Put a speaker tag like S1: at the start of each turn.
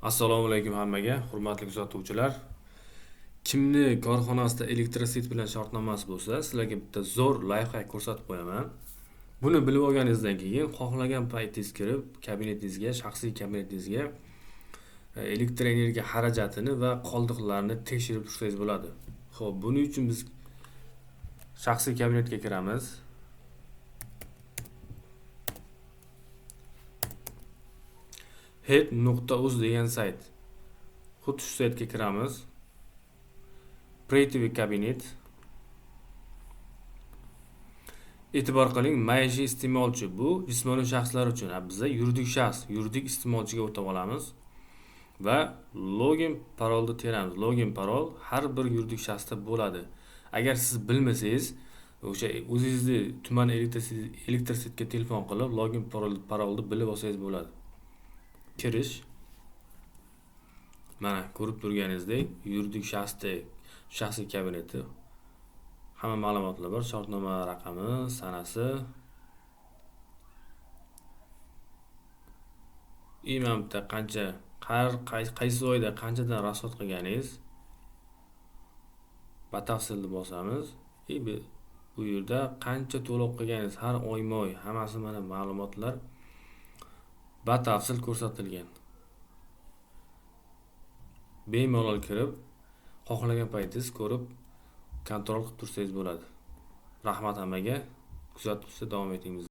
S1: Assalomu alaykum hammaga, hurmatli kuzatuvchilar. Kimni korxonasida elektrosit bilan shartnomasi bo'lsa, sizlarga bitta zo'r layfhack ko'rsatib qo'yaman. Buni bilib olganingizdan keyin xohlagan paytingiz kirib, kabinetingizga, shaxsiy kabinetingizga elektr energiya xarajatini va qoldiqlarini tekshirib tursangiz bo'ladi. Xo'p, buning uchun biz shaxsiy kabinetga kiramiz. head.uz degan sayt. Xuddi shu saytga kiramiz. Private kabinet. E'tibor qiling, maishiy iste'molchi bu jismoniy shaxslar uchun. Bizda yuridik shaxs, yuridik iste'molchiga o'tib olamiz va login parolni teramiz. Login parol har bir yuridik shaxsda bo'ladi. Agar siz bilmasangiz, o'sha o'zingizni tuman elektrositga telefon qilib, login parolni bilib olsangiz bo'ladi. Kirish. Mana ko'rib turganingizdek, yuridik shaxsdek shaxsiy kabineti hamma ma'lumotlar bor, shartnoma raqami, sanasi. Imamda qancha, qaysi oyda qanchadan rasxod qilganingiz batafsilni bosamiz. Bu yerda qancha to'lov qilganingiz, har oyma-oy hammasi mana ma'lumotlar batafsil ko'rsatilgan. Bemalol kirib, xohlagan paytingiz ko'rib, kontrol qilib tursangiz bo'ladi. Rahmat hammaga. Kuzatishda davom eting.